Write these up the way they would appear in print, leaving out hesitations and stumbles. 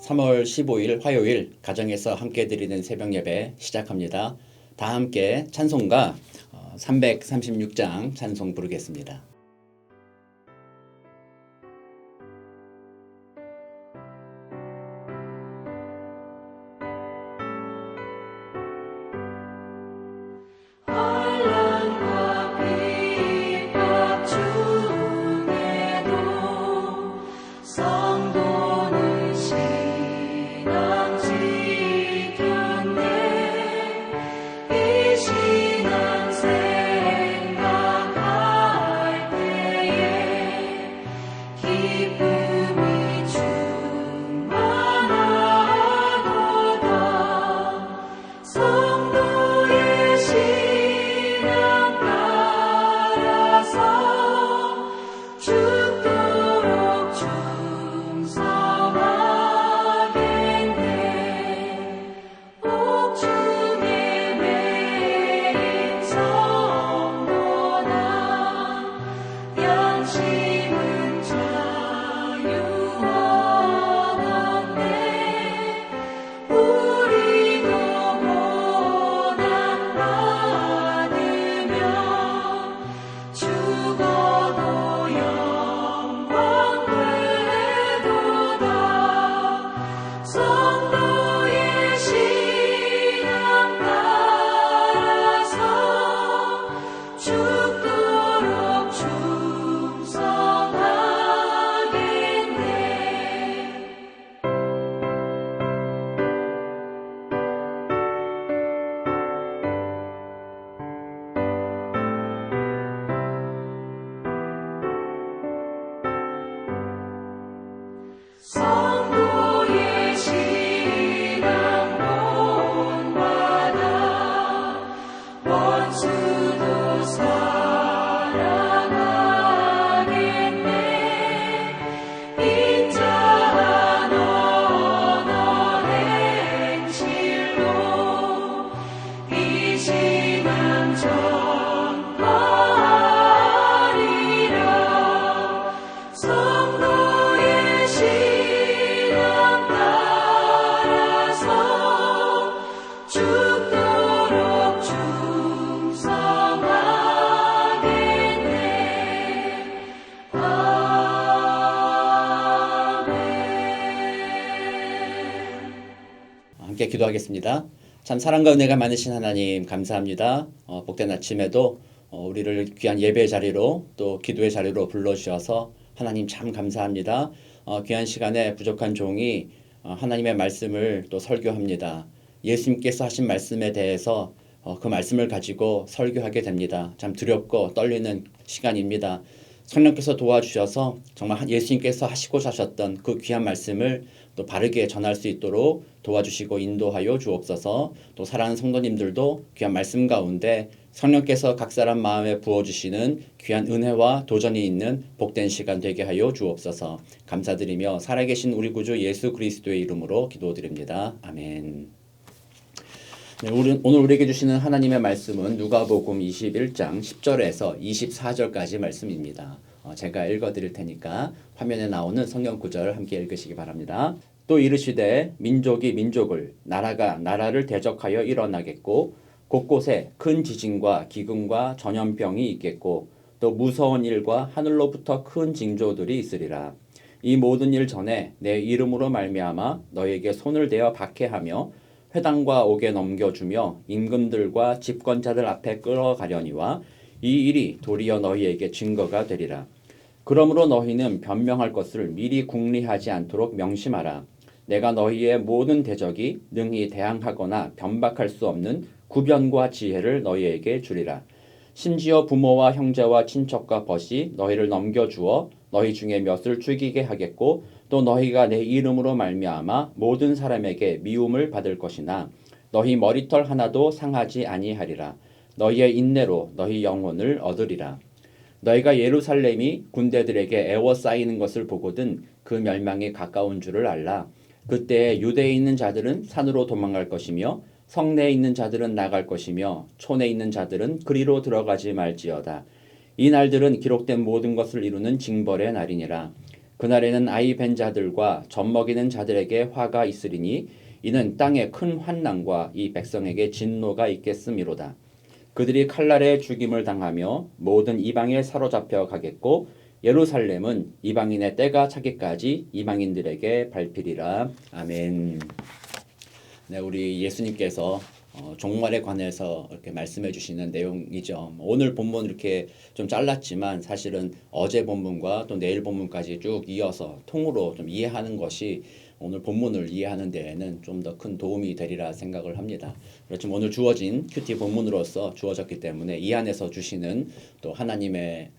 3월 15일 화요일 가정에서 함께 드리는 새벽 예배 시작합니다. 다 함께 찬송가 336장 찬송 부르겠습니다. 함께 기도하겠습니다. 참 사랑과 은혜가 많으신 하나님 감사합니다. 복된 아침에도 우리를 귀한 예배 자리로 또 기도의 자리로 불러주셔서 하나님 참 감사합니다. 귀한 시간에 부족한 종이 하나님의 말씀을 또 설교합니다. 예수님께서 하신 말씀에 대해서 그 말씀을 가지고 설교하게 됩니다. 참 두렵고 떨리는 시간입니다. 성령께서 도와주셔서 정말 예수님께서 하시고자 하셨던 그 귀한 말씀을 또 바르게 전할 수 있도록 도와주시고 인도하여 주옵소서. 또 사랑하는 성도님들도 귀한 말씀 가운데 성령께서 각 사람 마음에 부어주시는 귀한 은혜와 도전이 있는 복된 시간 되게 하여 주옵소서. 감사드리며 살아계신 우리 구주 예수 그리스도의 이름으로 기도드립니다. 아멘. 네, 오늘 우리에게 주시는 하나님의 말씀은 누가복음 21장 10절에서 24절까지 말씀입니다. 제가 읽어드릴 테니까 화면에 나오는 성경 구절 함께 읽으시기 바랍니다. 또 이르시되 민족이 민족을 나라가 나라를 대적하여 일어나겠고 곳곳에 큰 지진과 기근과 전염병이 있겠고 또 무서운 일과 하늘로부터 큰 징조들이 있으리라. 이 모든 일 전에 내 이름으로 말미암아 너에게 손을 대어 박해하며 회당과 옥에 넘겨주며 임금들과 집권자들 앞에 끌어가려니와 이 일이 도리어 너희에게 증거가 되리라. 그러므로 너희는 변명할 것을 미리 궁리하지 않도록 명심하라. 내가 너희의 모든 대적이 능히 대항하거나 변박할 수 없는 구변과 지혜를 너희에게 주리라. 심지어 부모와 형제와 친척과 벗이 너희를 넘겨주어 너희 중에 몇을 죽이게 하겠고 또 너희가 내 이름으로 말미암아 모든 사람에게 미움을 받을 것이나 너희 머리털 하나도 상하지 아니하리라. 너희의 인내로 너희 영혼을 얻으리라. 너희가 예루살렘이 군대들에게 애워싸이는 것을 보거든 그 멸망이 가까운 줄을 알라. 그때에 유대에 있는 자들은 산으로 도망갈 것이며 성내에 있는 자들은 나갈 것이며 촌에 있는 자들은 그리로 들어가지 말지어다. 이 날들은 기록된 모든 것을 이루는 징벌의 날이니라. 그날에는 아이 벤 자들과 젖 먹이는 자들에게 화가 있으리니 이는 땅에 큰 환난과 이 백성에게 진노가 있겠음이로다. 그들이 칼날에 죽임을 당하며 모든 이방에 사로잡혀 가겠고 예루살렘은 이방인의 때가 차기까지 이방인들에게 밟히리라. 아멘. 네, 우리 예수님께서 종말에 관해서 이렇게 말씀해 주시는 내용이죠. 오늘 본문 이렇게 좀 잘랐지만 사실은 어제 본문과 또 내일 본문까지 쭉 이어서 통으로 좀 이해하는 것이 오늘 본문을 이해하는 데에는 좀 더 큰 도움이 되리라 생각을 합니다. 그렇지만 오늘 주어진 큐티 본문으로서 주어졌기 때문에 이 안에서 주시는 또 하나님의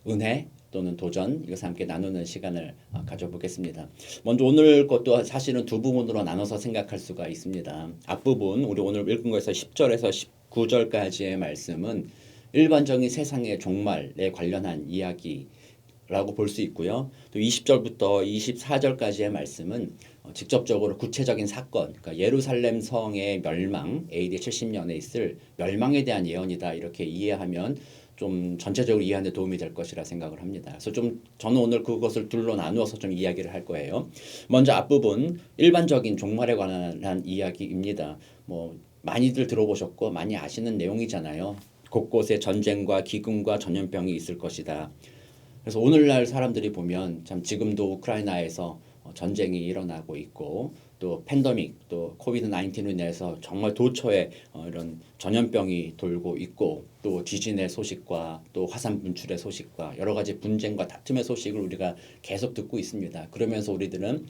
은혜 또는 도전 이것을 함께 나누는 시간을 가져보겠습니다. 먼저 오늘 것도 사실은 두 부분으로 나눠서 생각할 수가 있습니다. 앞부분 우리 오늘 읽은 거에서 10절에서 19절까지의 말씀은 일반적인 세상의 종말에 관련한 이야기라고 볼 수 있고요. 또 20절부터 24절까지의 말씀은 직접적으로 구체적인 사건, 그러니까 예루살렘 성의 멸망, AD 70년에 있을 멸망에 대한 예언이다 이렇게 이해하면 좀 전체적으로 이해하는 데 도움이 될 것이라 생각을 합니다. 그래서 좀 저는 오늘 그것을 둘로 나누어서 좀 이야기를 할 거예요. 먼저 앞부분 일반적인 종말에 관한 이야기입니다. 뭐 많이들 들어보셨고 많이 아시는 내용이잖아요. 곳곳에 전쟁과 기근과 전염병이 있을 것이다. 그래서 오늘날 사람들이 보면 참 지금도 우크라이나에서 전쟁이 일어나고 있고 또 팬데믹 또 코비드 19으로 인해서 정말 도처에 이런 전염병이 돌고 있고 또 지진의 소식과 또 화산 분출의 소식과 여러 가지 분쟁과 다툼의 소식을 우리가 계속 듣고 있습니다. 그러면서 우리들은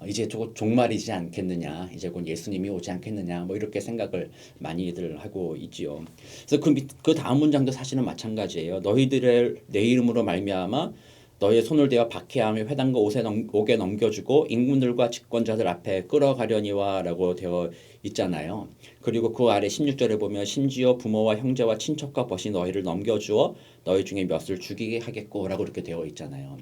이제 곧 종말이지 않겠느냐, 이제 곧 예수님이 오지 않겠느냐, 뭐 이렇게 생각을 많이들 하고 있지요. 그래서 그 다음 문장도 사실은 마찬가지예요. 너희들의 내 이름으로 말미암아 너희의 손을 대어 박해하며 회당과 옥에 넘겨주고 임금들과 집권자들 앞에 끌어가려니와 라고 되어 있잖아요. 그리고 그 아래 16절에 보면 심지어 부모와 형제와 친척과 벗이 너희를 넘겨주어 너희 중에 몇을 죽이게 하겠고 라고 이렇게 되어 있잖아요.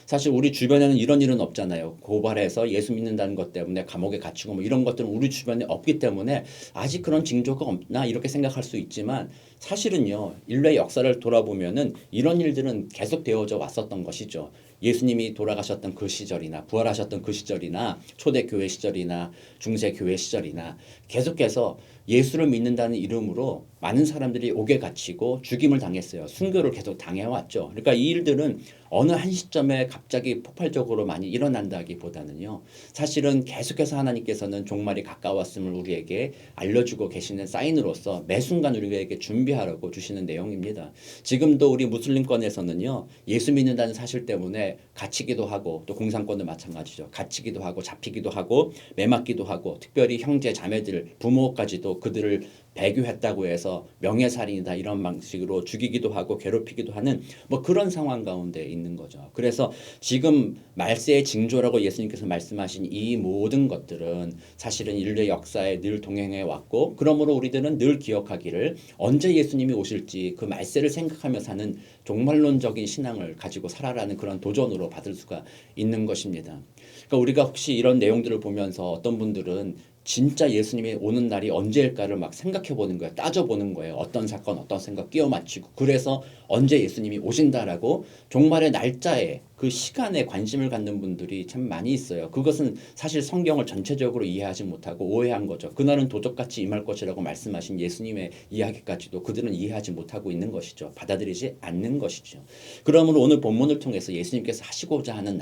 사실 우리 주변에는 이런 일은 없잖아요. 고발해서 예수 믿는다는 것 때문에 감옥에 갇히고 뭐 이런 것들은 우리 주변에 없기 때문에 아직 그런 징조가 없나 이렇게 생각할 수 있지만 사실은요. 인류의 역사를 돌아보면은 이런 일들은 계속 되어져 왔었던 것이죠. 예수님이 돌아가셨던 그 시절이나 부활하셨던 그 시절이나 초대교회 시절이나 중세교회 시절이나 계속해서 예수를 믿는다는 이름으로 많은 사람들이 옥에 갇히고 죽임을 당했어요. 순교를 계속 당해왔죠. 그러니까 이 일들은 어느 한 시점에 갑자기 폭발적으로 많이 일어난다기보다는요. 사실은 계속해서 하나님께서는 종말이 가까웠음을 우리에게 알려주고 계시는 사인으로서 매 순간 우리에게 준비하라고 주시는 내용입니다. 지금도 우리 무슬림권에서는요. 예수 믿는다는 사실 때문에 갇히기도 하고 또 공산권도 마찬가지죠. 갇히기도 하고 잡히기도 하고 매맞기도 하고 특별히 형제 자매들 부모까지도 그들을 배교했다고 해서 명예살인이다 이런 방식으로 죽이기도 하고 괴롭히기도 하는 뭐 그런 상황 가운데 있는 거죠. 그래서 지금 말세의 징조라고 예수님께서 말씀하신 이 모든 것들은 사실은 인류의 역사에 늘 동행해 왔고 그러므로 우리들은 늘 기억하기를 언제 예수님이 오실지 그 말세를 생각하며 사는 종말론적인 신앙을 가지고 살아라는 그런 도전으로 받을 수가 있는 것입니다. 그러니까 우리가 혹시 이런 내용들을 보면서 어떤 분들은 진짜 예수님이 오는 날이 언제일까를 막 생각해 보는 거예요. 따져보는 거예요. 어떤 사건, 어떤 생각 끼워 맞추고. 그래서 언제 예수님이 오신다라고 종말의 날짜에 그 시간에 관심을 갖는 분들이 참 많이 있어요. 그것은 사실 성경을 전체적으로 이해하지 못하고 오해한 거죠. 그날은 도적같이 임할 것이라고 말씀하신 예수님의 이야기까지도 그들은 이해하지 못하고 있는 것이죠. 받아들이지 않는 것이죠. 그러므로 오늘 본문을 통해서 예수님께서 하시고자 하는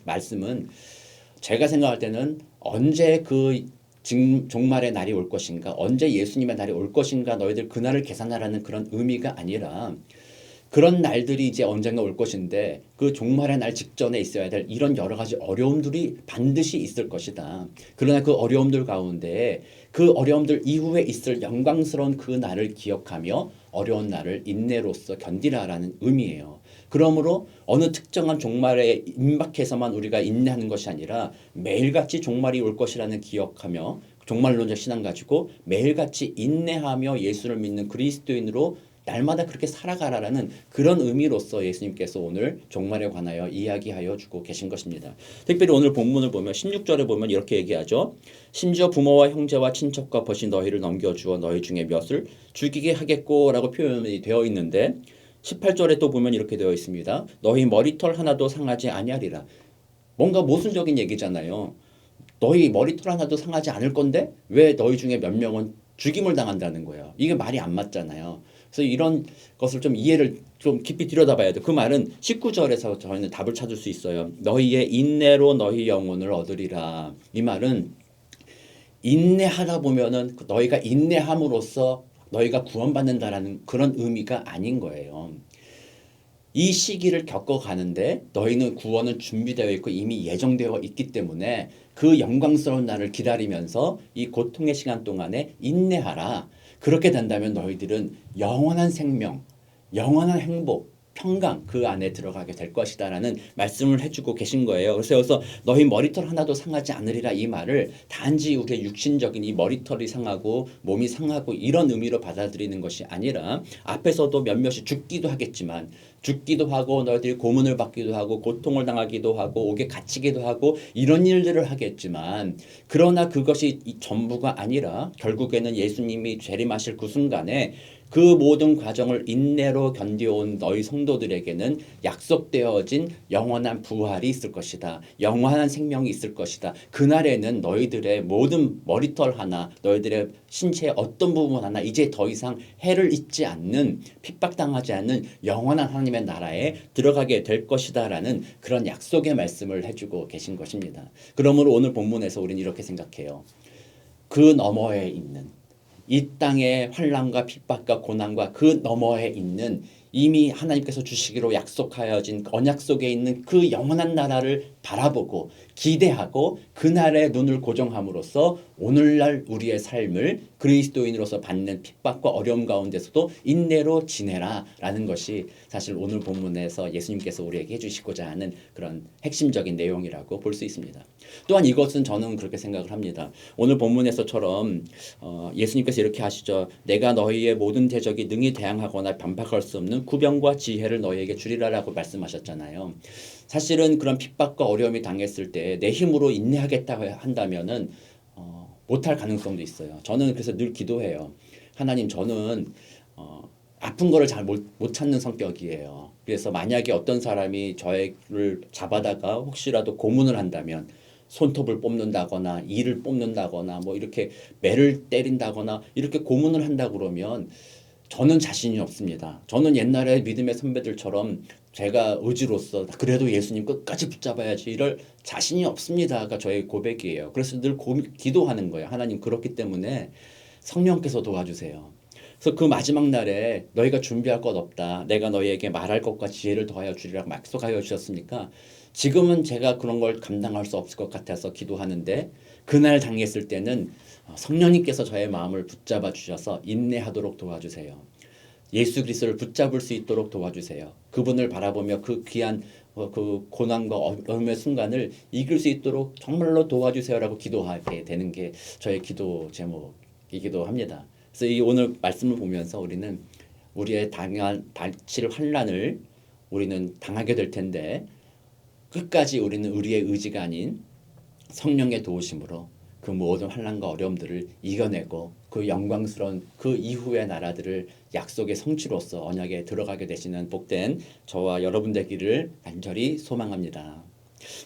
말씀은 제가 생각할 때는 언제 그 종말의 날이 올 것인가 언제 예수님의 날이 올 것인가 너희들 그날을 계산하라는 그런 의미가 아니라 그런 날들이 이제 언젠가 올 것인데 그 종말의 날 직전에 있어야 될 이런 여러 가지 어려움들이 반드시 있을 것이다. 그러나 그 어려움들 가운데 그 어려움들 이후에 있을 영광스러운 그 날을 기억하며 어려운 날을 인내로써 견디라라는 의미예요. 그러므로 어느 특정한 종말에 임박해서만 우리가 인내하는 것이 아니라 매일같이 종말이 올 것이라는 기억하며 종말론적 신앙 가지고 매일같이 인내하며 예수를 믿는 그리스도인으로 날마다 그렇게 살아가라라는 그런 의미로서 예수님께서 오늘 종말에 관하여 이야기하여 주고 계신 것입니다. 특별히 오늘 본문을 보면 16절에 보면 이렇게 얘기하죠. 심지어 부모와 형제와 친척과 벗이 너희를 넘겨주어 너희 중에 몇을 죽이게 하겠고 라고 표현이 되어 있는데 18절에 또 보면 이렇게 되어 있습니다. 너희 머리털 하나도 상하지 아니하리라. 뭔가 모순적인 얘기잖아요. 너희 머리털 하나도 상하지 않을 건데 왜 너희 중에 몇 명은 죽임을 당한다는 거예요. 이게 말이 안 맞잖아요. 그래서 이런 것을 좀 이해를 좀 깊이 들여다봐야 돼. 그 말은 19절에서 저희는 답을 찾을 수 있어요. 너희의 인내로 너희 영혼을 얻으리라. 이 말은 인내하다 보면은 너희가 인내함으로써 너희가 구원받는다라는 그런 의미가 아닌 거예요. 이 시기를 겪어가는데 너희는 구원은 준비되어 있고 이미 예정되어 있기 때문에 그 영광스러운 날을 기다리면서 이 고통의 시간 동안에 인내하라. 그렇게 된다면 너희들은 영원한 생명, 영원한 행복, 평강 그 안에 들어가게 될 것이다라는 말씀을 해주고 계신 거예요. 그래서 여기서 너희 머리털 하나도 상하지 않으리라 이 말을 단지 우리의 육신적인 이 머리털이 상하고 몸이 상하고 이런 의미로 받아들이는 것이 아니라 앞에서도 몇몇이 죽기도 하겠지만 죽기도 하고 너희들이 고문을 받기도 하고 고통을 당하기도 하고 옥에 갇히기도 하고 이런 일들을 하겠지만 그러나 그것이 전부가 아니라 결국에는 예수님이 재림하실 그 순간에 그 모든 과정을 인내로 견뎌온 너희 성도들에게는 약속되어진 영원한 부활이 있을 것이다. 영원한 생명이 있을 것이다. 그날에는 너희들의 모든 머리털 하나, 너희들의 신체의 어떤 부분 하나 이제 더 이상 해를 입지 않는 핍박당하지 않는 영원한 하나님의 나라에 들어가게 될 것이다라는 그런 약속의 말씀을 해주고 계신 것입니다. 그러므로 오늘 본문에서 우리는 이렇게 생각해요. 그 너머에 있는 이 땅의 환난과 핍박과 고난과 그 너머에 있는 이미 하나님께서 주시기로 약속하여진 언약 속에 있는 그 영원한 나라를 바라보고 기대하고 그날에 눈을 고정함으로써 오늘날 우리의 삶을 그리스도인으로서 받는 핍박과 어려움 가운데서도 인내로 지내라라는 것이 사실 오늘 본문에서 예수님께서 우리에게 해주시고자 하는 그런 핵심적인 내용이라고 볼 수 있습니다. 또한 이것은 저는 그렇게 생각을 합니다. 오늘 본문에서처럼 예수님께서 이렇게 하시죠. 내가 너희의 모든 대적이 능히 대항하거나 반박할 수 없는 구병과 지혜를 너희에게 주리라라고 말씀하셨잖아요. 사실은 그런 핍박과 어려움이 당했을 때 내 힘으로 인내하겠다고 한다면은 못할 가능성도 있어요. 저는 그래서 늘 기도해요. 하나님 저는 아픈 거를 잘 못 찾는 성격이에요. 그래서 만약에 어떤 사람이 저를 잡아다가 혹시라도 고문을 한다면 손톱을 뽑는다거나 이를 뽑는다거나 뭐 이렇게 매를 때린다거나 이렇게 고문을 한다 그러면 저는 자신이 없습니다. 저는 옛날에 믿음의 선배들처럼 제가 의지로서 그래도 예수님 끝까지 붙잡아야지 이럴 자신이 없습니다가 저의 고백이에요. 그래서 늘 기도하는 거예요. 하나님 그렇기 때문에 성령께서 도와주세요. 그래서 그 마지막 날에 너희가 준비할 것 없다. 내가 너희에게 말할 것과 지혜를 더하여 주리라고 약속하여 주셨으니까 지금은 제가 그런 걸 감당할 수 없을 것 같아서 기도하는데 그날 당했을 때는 성령님께서 저의 마음을 붙잡아 주셔서 인내하도록 도와주세요. 예수 그리스도를 붙잡을 수 있도록 도와주세요. 그분을 바라보며 그 귀한 그 고난과 어려움의 순간을 이길 수 있도록 정말로 도와주세요라고 기도하게 되는 게 저의 기도 제목이기도 합니다. 그래서 이 오늘 말씀을 보면서 우리는 우리의 닥칠 환난을 우리는 당하게 될 텐데 끝까지 우리는 우리의 의지가 아닌 성령의 도우심으로 그 모든 환난과 어려움들을 이겨내고 그 영광스러운 그 이후의 나라들을 약속의 성취로서 언약에 들어가게 되시는 복된 저와 여러분 되기를 간절히 소망합니다.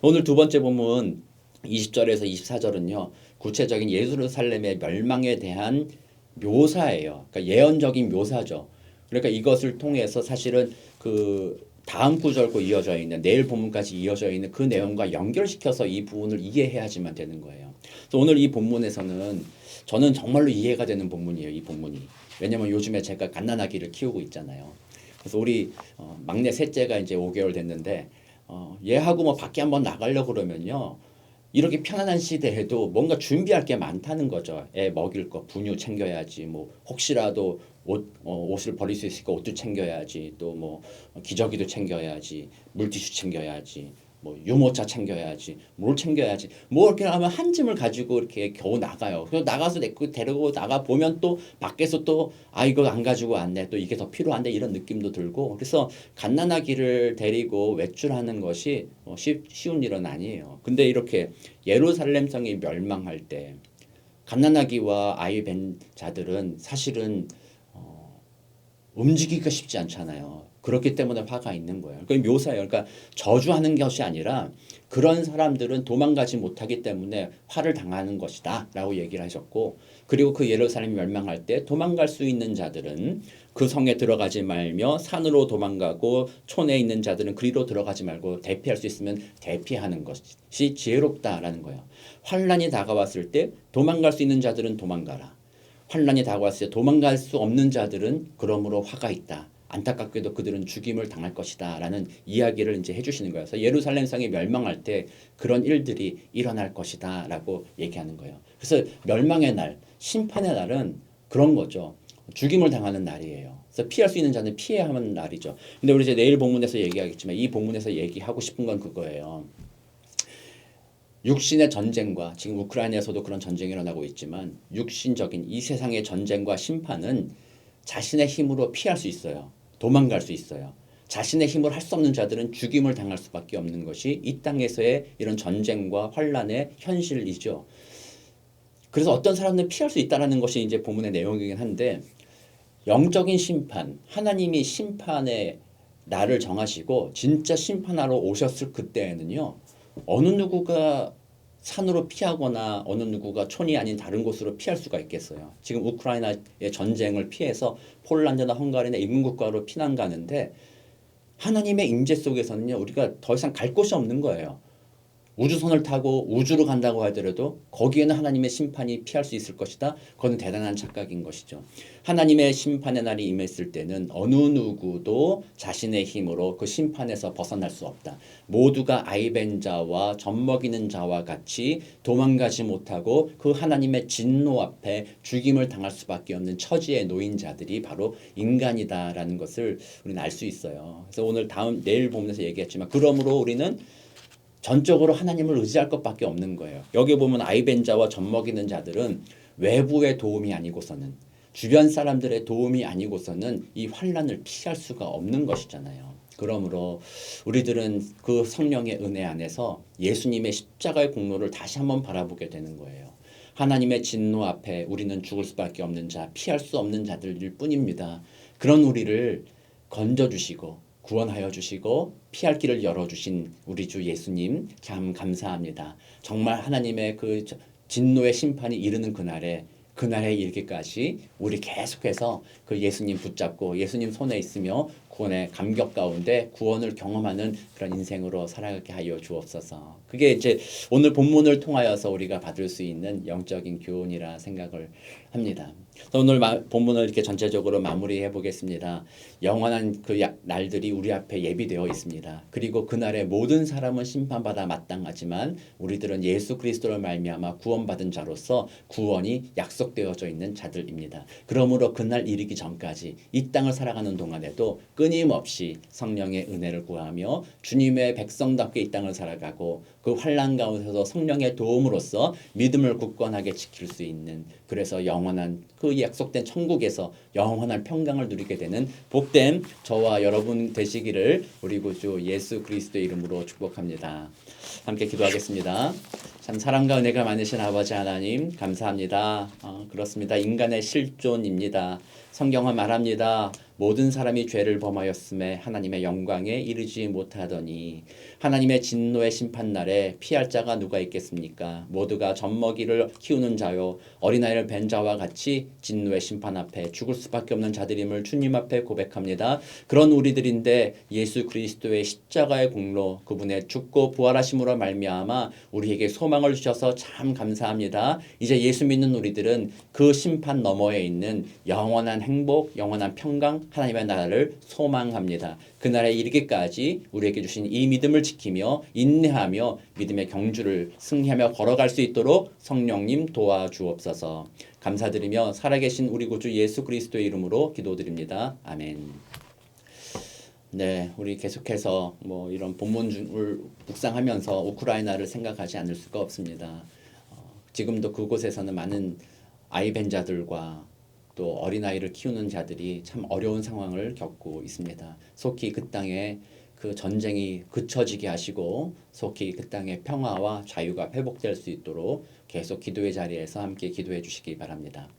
오늘 두 번째 본문 20절에서 24절은요. 구체적인 예루살렘의 멸망에 대한 묘사예요. 그러니까 예언적인 묘사죠. 그러니까 이것을 통해서 사실은 그 다음 구절과 이어져 있는 내일 본문까지 이어져 있는 그 내용과 연결시켜서 이 부분을 이해해야지만 되는 거예요. 그래서 오늘 이 본문에서는 저는 정말로 이해가 되는 본문이에요. 이 본문이. 왜냐면 요즘에 제가 갓난아기를 키우고 있잖아요. 그래서 우리 막내 셋째가 이제 5개월 됐는데 얘하고 뭐 밖에 한번 나가려고 그러면요. 이렇게 편안한 시대에도 뭔가 준비할 게 많다는 거죠. 애 먹일 거 분유 챙겨야지. 뭐 혹시라도 옷을 버릴 수 있으니까 옷도 챙겨야지. 또 뭐 기저귀도 챙겨야지. 물티슈 챙겨야지. 뭐 유모차 챙겨야지. 뭘 챙겨야지. 뭐 이렇게 하면 한 짐을 가지고 이렇게 겨우 나가요. 그래서 나가서 데리고 나가 보면 또 밖에서 또 이거 안 가지고 왔네. 또 이게 더 필요한데 이런 느낌도 들고. 그래서 갓난아기를 데리고 외출하는 것이 쉬운 일은 아니에요. 근데 이렇게 예루살렘 성이 멸망할 때 갓난아기와 아이 뵌 자들은 사실은 움직이기가 쉽지 않잖아요. 그렇기 때문에 화가 있는 거예요. 그러니까 묘사예요. 그러니까 저주하는 것이 아니라 그런 사람들은 도망가지 못하기 때문에 화를 당하는 것이다 라고 얘기를 하셨고, 그리고 그 예루살렘이 멸망할 때 도망갈 수 있는 자들은 그 성에 들어가지 말며 산으로 도망가고, 촌에 있는 자들은 그리로 들어가지 말고 대피할 수 있으면 대피하는 것이 지혜롭다라는 거예요. 환란이 다가왔을 때 도망갈 수 있는 자들은 도망가라. 환란이 다가왔을 때 도망갈 수 없는 자들은 그러므로 화가 있다. 안타깝게도 그들은 죽임을 당할 것이다 라는 이야기를 이제 해주시는 거예요. 그래서 예루살렘 성이 멸망할 때 그런 일들이 일어날 것이다 라고 얘기하는 거예요. 그래서 멸망의 날, 심판의 날은 그런 거죠. 죽임을 당하는 날이에요. 그래서 피할 수 있는 자는 피해야 하는 날이죠. 근데 우리 이제 내일 본문에서 얘기하겠지만 이 본문에서 얘기하고 싶은 건 그거예요. 육신의 전쟁과, 지금 우크라이나에서도 그런 전쟁이 일어나고 있지만 육신적인 이 세상의 전쟁과 심판은 자신의 힘으로 피할 수 있어요. 도망갈 수 있어요. 자신의 힘으로 할 수 없는 자들은 죽임을 당할 수밖에 없는 것이 이 땅에서의 이런 전쟁과 환란의 현실이죠. 그래서 어떤 사람들은 피할 수 있다는 것이 이제 본문의 내용이긴 한데, 영적인 심판, 하나님이 심판의 날을 정하시고 진짜 심판하러 오셨을 그때에는요, 어느 누구가 산으로 피하거나 어느 누구가 촌이 아닌 다른 곳으로 피할 수가 있겠어요. 지금 우크라이나의 전쟁을 피해서 폴란드나 헝가리나 인근 국가로 피난 가는데, 하나님의 임재 속에서는요, 우리가 더 이상 갈 곳이 없는 거예요. 우주선을 타고 우주로 간다고 하더라도 거기에는 하나님의 심판이 피할 수 있을 것이다. 그건 대단한 착각인 것이죠. 하나님의 심판의 날이 임했을 때는 어느 누구도 자신의 힘으로 그 심판에서 벗어날 수 없다. 모두가 아이벤 자와 젖먹이는 자와 같이 도망가지 못하고 그 하나님의 진노 앞에 죽임을 당할 수밖에 없는 처지에 놓인 자들이 바로 인간이다라는 것을 우리는 알 수 있어요. 그래서 오늘 내일 보면서 얘기했지만, 그러므로 우리는 전적으로 하나님을 의지할 것밖에 없는 거예요. 여기 보면 아이벤자와 젖먹이는 자들은 외부의 도움이 아니고서는, 주변 사람들의 도움이 아니고서는 이 환란을 피할 수가 없는 것이잖아요. 그러므로 우리들은 그 성령의 은혜 안에서 예수님의 십자가의 공로를 다시 한번 바라보게 되는 거예요. 하나님의 진노 앞에 우리는 죽을 수밖에 없는 자, 피할 수 없는 자들일 뿐입니다. 그런 우리를 건져주시고 구원하여 주시고 피할 길을 열어주신 우리 주 예수님 참 감사합니다. 정말 하나님의 그 진노의 심판이 이르는 그날에 이르기까지 우리 계속해서 그 예수님 붙잡고 예수님 손에 있으며 구원의 감격 가운데 구원을 경험하는 그런 인생으로 살아가게 하여 주옵소서. 그게 이제 오늘 본문을 통하여서 우리가 받을 수 있는 영적인 교훈이라 생각을 합니다. 오늘 본문을 이렇게 전체적으로 마무리해 보겠습니다. 영원한 그 날들이 우리 앞에 예비되어 있습니다. 그리고 그날에 모든 사람은 심판받아 마땅하지만 우리들은 예수 그리스도를 말미암아 구원받은 자로서 구원이 약속되어져 있는 자들입니다. 그러므로 그날 이르기 전까지 이 땅을 살아가는 동안에도 끊임없이 성령의 은혜를 구하며 주님의 백성답게 이 땅을 살아가고 그 환난 가운데서 성령의 도움으로써 믿음을 굳건하게 지킬 수 있는, 그래서 영원한 그 약속된 천국에서 영원한 평강을 누리게 되는 복된 저와 여러분 되시기를 우리 구주 예수 그리스도의 이름으로 축복합니다. 함께 기도하겠습니다. 참 사랑과 은혜가 많으신 아버지 하나님 감사합니다. 그렇습니다. 인간의 실존입니다. 성경은 말합니다. 모든 사람이 죄를 범하였음에 하나님의 영광에 이르지 못하더니, 하나님의 진노의 심판날에 피할 자가 누가 있겠습니까? 모두가 젖먹이를 키우는 자요 어린아이를 뵌 자와 같이 진노의 심판 앞에 죽을 수밖에 없는 자들임을 주님 앞에 고백합니다. 그런 우리들인데 예수 그리스도의 십자가의 공로, 그분의 죽고 부활하심으로 말미암아 우리에게 소망을 주셔서 참 감사합니다. 이제 예수 믿는 우리들은 그 심판 너머에 있는 영원한 행복, 영원한 평강, 하나님의 나라를 소망합니다. 그날에 이르기까지 우리에게 주신 이 믿음을 지키며 인내하며 믿음의 경주를 승리하며 걸어갈 수 있도록 성령님 도와주옵소서. 감사드리며 살아계신 우리 구주 예수 그리스도의 이름으로 기도드립니다. 아멘. 네, 우리 계속해서 이런 본문을 묵상하면서 우크라이나를 생각하지 않을 수가 없습니다. 지금도 그곳에서는 많은 아이벤자들과 또 어린아이를 키우는 자들이 참 어려운 상황을 겪고 있습니다. 속히 그 땅에 그 전쟁이 그쳐지게 하시고 속히 그 땅의 평화와 자유가 회복될 수 있도록 계속 기도의 자리에서 함께 기도해 주시기 바랍니다.